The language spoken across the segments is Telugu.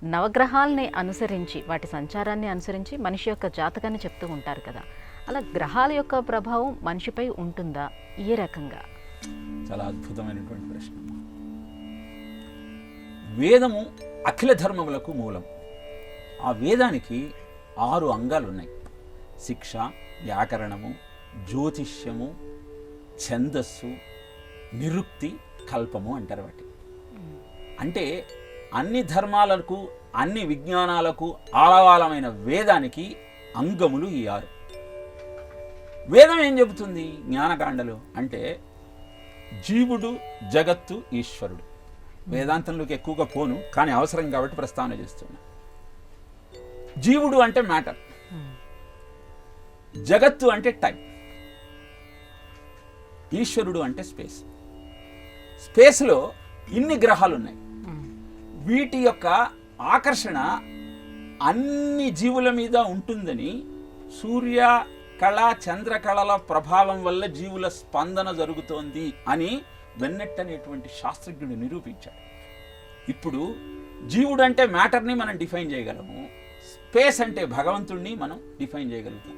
నవగ్రహాలని అనుసరించి వాటి సంచారాన్ని అనుసరించి మనిషి యొక్క జాతకాన్ని చెప్తూ ఉంటారు కదా, అలా గ్రహాల యొక్క ప్రభావం మనిషిపై ఉంటుందా? ఏ రకంగా? చాలా అద్భుతమైనటువంటి ప్రశ్న. వేదము అఖిల ధర్మములకు మూలం. ఆ వేదానికి 6 అంగాలు ఉన్నాయి. శిక్ష, వ్యాకరణము, జ్యోతిష్యము, ఛందస్సు, నిరుక్తి, కల్పము అంటారు వాటి. అంటే అన్ని ధర్మాలకు, అన్ని విజ్ఞానాలకు ఆలవాలమైన వేదానికి అంగములు ఈ 6. వేదం ఏం చెబుతుంది జ్ఞానకాండలో అంటే జీవుడు, జగత్తు, ఈశ్వరుడు. వేదాంతంలోకి ఎక్కువగా పోను, కానీ అవసరం కాబట్టి ప్రస్తావన చేస్తున్నా. జీవుడు అంటే మ్యాటర్, జగత్తు అంటే టైం, ఈశ్వరుడు అంటే స్పేస్. స్పేస్లో ఇన్ని గ్రహాలు ఉన్నాయి. వీటి యొక్క ఆకర్షణ అన్ని జీవుల మీద ఉంటుందని సూర్య కళ, చంద్రకళల ప్రభావం వల్ల జీవుల స్పందన జరుగుతోంది అని బెన్నెట్ అనేటువంటి శాస్త్రజ్ఞుడు నిరూపించాడు. ఇప్పుడు జీవుడు అంటే మ్యాటర్ని మనం డిఫైన్ చేయగలము, స్పేస్ అంటే భగవంతుడిని మనం డిఫైన్ చేయగలుగుతాం.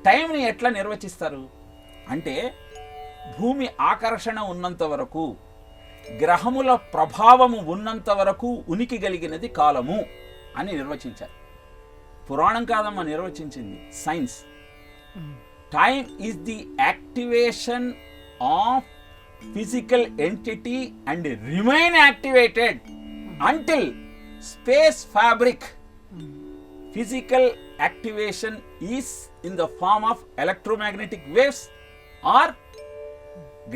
టైంని ఎట్లా నిర్వచిస్తారు అంటే భూమి ఆకర్షణ ఉన్నంత వరకు, గ్రహముల ప్రభావము ఉన్నంత వరకు ఉనికి కలిగినది కాలము అని నిర్వచించారు. పురాణం కాదమ్మా నిర్వచించింది, science. Time is the activation of physical entity and remain activated until space fabric physical activation is in the form of electromagnetic waves or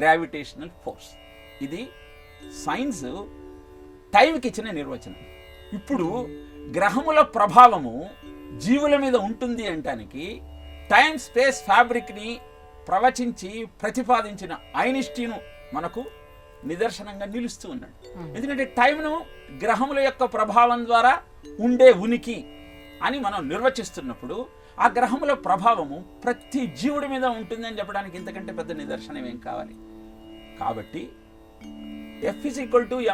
gravitational force. ఇది సైన్స్ టైంకి ఇచ్చిన నిర్వచనం. ఇప్పుడు గ్రహముల ప్రభావము జీవుల మీద ఉంటుంది అంటానికి టైం స్పేస్ ఫ్యాబ్రిక్ని ప్రవచించి ప్రతిపాదించిన ఐన్స్టీన్ మనకు నిదర్శనంగా నిలుస్తూ ఉన్నాడు. ఎందుకంటే టైంను గ్రహముల యొక్క ప్రభావం ద్వారా ఉండే ఉనికి అని మనం నిర్వచిస్తున్నప్పుడు ఆ గ్రహముల ప్రభావము ప్రతి జీవుడి మీద ఉంటుందని చెప్పడానికి ఇంతకంటే పెద్ద నిదర్శనం ఏం కావాలి? కాబట్టి F =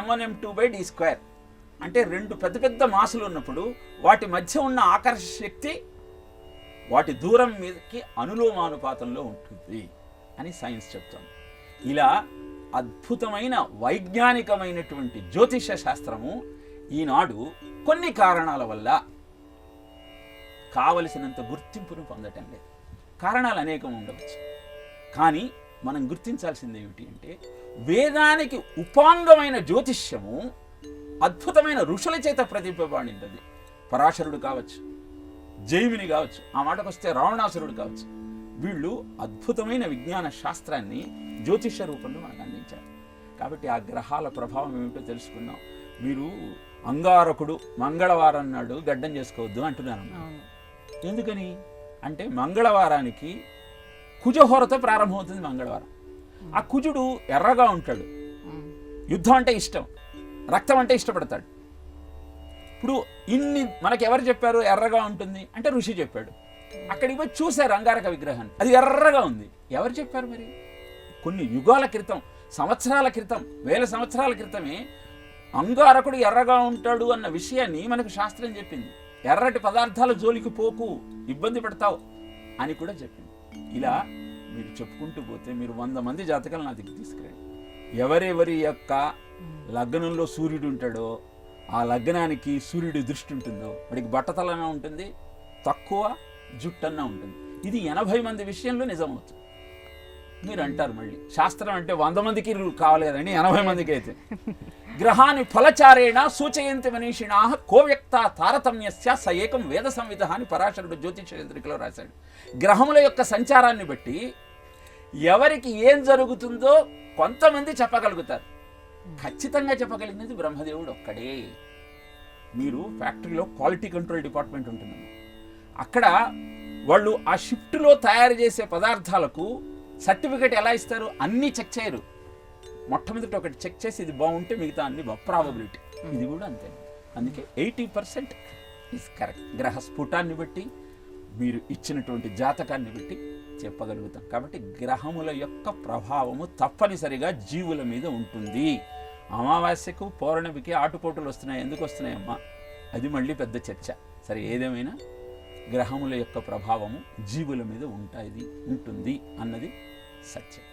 m1m2/d². అంటే 2 పెద్ద పెద్ద మాసులు ఉన్నప్పుడు వాటి మధ్య ఉన్న ఆకర్షణ శక్తి వాటి దూరం మీదకి అనులోమానుపాతంలో ఉంటుంది అని సైన్స్ చెప్తుంది. ఇలా అద్భుతమైన వైజ్ఞానికమైనటువంటి జ్యోతిష శాస్త్రము ఈనాడు కొన్ని కారణాల వల్ల కావలసినంత గుర్తింపును పొందటం లేదు. కారణాలు అనేకం ఉండవచ్చు, కానీ మనం గుర్తించాల్సింది ఏమిటి అంటే వేదానికి ఉపాంగమైన జ్యోతిష్యము అద్భుతమైన ఋషుల చేత ప్రతిపాదించింది. పరాశరుడు కావచ్చు, జైమిని కావచ్చు, ఆ మాటకు వస్తే రావణాసురుడు కావచ్చు. వీళ్ళు అద్భుతమైన విజ్ఞాన శాస్త్రాన్ని జ్యోతిష్య రూపంలో మనకు అందించారు. కాబట్టి ఆ గ్రహాల ప్రభావం ఏమిటో తెలుసుకున్నాం. మీరు అంగారకుడు మంగళవారం నాడు గడ్డం చేసుకోవద్దు అంటున్నాను. ఎందుకని అంటే మంగళవారానికి కుజహోరతో ప్రారంభమవుతుంది మంగళవారం. ఆ కుజుడు ఎర్రగా ఉంటాడు, యుద్ధం అంటే ఇష్టం, రక్తం అంటే ఇష్టపడతాడు. ఇప్పుడు ఇన్ని మనకి ఎవరు చెప్పారు ఎర్రగా ఉంటుంది అంటే ఋషి చెప్పాడు. అక్కడికి పోయి చూశారు అంగారక విగ్రహాన్ని, అది ఎర్రగా ఉంది. ఎవరు చెప్పారు మరి? కొన్ని యుగాల క్రితం, సంవత్సరాల క్రితం, 1000 సంవత్సరాల క్రితమే అంగారకుడు ఎర్రగా ఉంటాడు అన్న విషయాన్ని మనకు శాస్త్రం చెప్పింది. ఎర్రటి పదార్థాల జోలికి పోకు, ఇబ్బంది పడతావు అని కూడా చెప్పింది. ఇలా మీరు చెప్పుకుంటూ పోతే మీరు 100 మంది జాతకాలు నా దగ్గర తీసుకురండి. ఎవరెవరి యొక్క లగ్నంలో సూర్యుడు ఉంటాడో ఆ లగ్నానికి సూర్యుడి దృష్టి ఉంటుందో వాడికి బట్టతలన ఉంటుంది, తక్కువ జుట్టన్న ఉంటుంది. ఇది 80 మంది విషయంలో నిజమవుతుంది. మీరు అంటారు మళ్ళీ శాస్త్రం అంటే 100 మందికి కావాలి కదండి, 80 మందికి అయితే. గ్రహాన్ని ఫలచారేణ సూచయంతి మనీషిణా కోవ్యక్త తారతమ్యస్య స ఏకం వేద సంవిధ అని పరాశరుడు జ్యోతిషేంద్రికలో రాశాడు. గ్రహముల యొక్క సంచారాన్ని బట్టి ఎవరికి ఏం జరుగుతుందో కొంతమంది చెప్పగలుగుతారు. ఖచ్చితంగా చెప్పగలిగినది బ్రహ్మదేవుడు ఒక్కడే. మీరు ఫ్యాక్టరీలో క్వాలిటీ కంట్రోల్ డిపార్ట్మెంట్ ఉంటుందమ్మా. అక్కడ వాళ్ళు ఆ షిఫ్ట్లో తయారు చేసే పదార్థాలకు సర్టిఫికేట్ ఎలా ఇస్తారు? అన్నీ చెక్ చేయరు. మొట్టమొదటి ఒకటి చెక్ చేసి ఇది బాగుంటే మిగతా అన్ని ప్రాబబిలిటీ. ఇది కూడా అంతే. అందుకే 80% ఈజ్ కరెక్ట్. గ్రహ స్ఫుటాన్ని బట్టి మీరు ఇచ్చినటువంటి జాతకాన్ని బట్టి చెప్పగలుగుతాం. కాబట్టి గ్రహముల యొక్క ప్రభావము తప్పనిసరిగా జీవుల మీద ఉంటుంది. అమావాస్యకు పౌర్ణమికి ఆటుపోటులు వస్తున్నాయి. ఎందుకు వస్తున్నాయమ్మా? అది మళ్ళీ పెద్ద చర్చ. సరే, ఏదేమైనా గ్రహముల యొక్క ప్రభావము జీవుల మీద ఉంటుంది అన్నది సత్యం.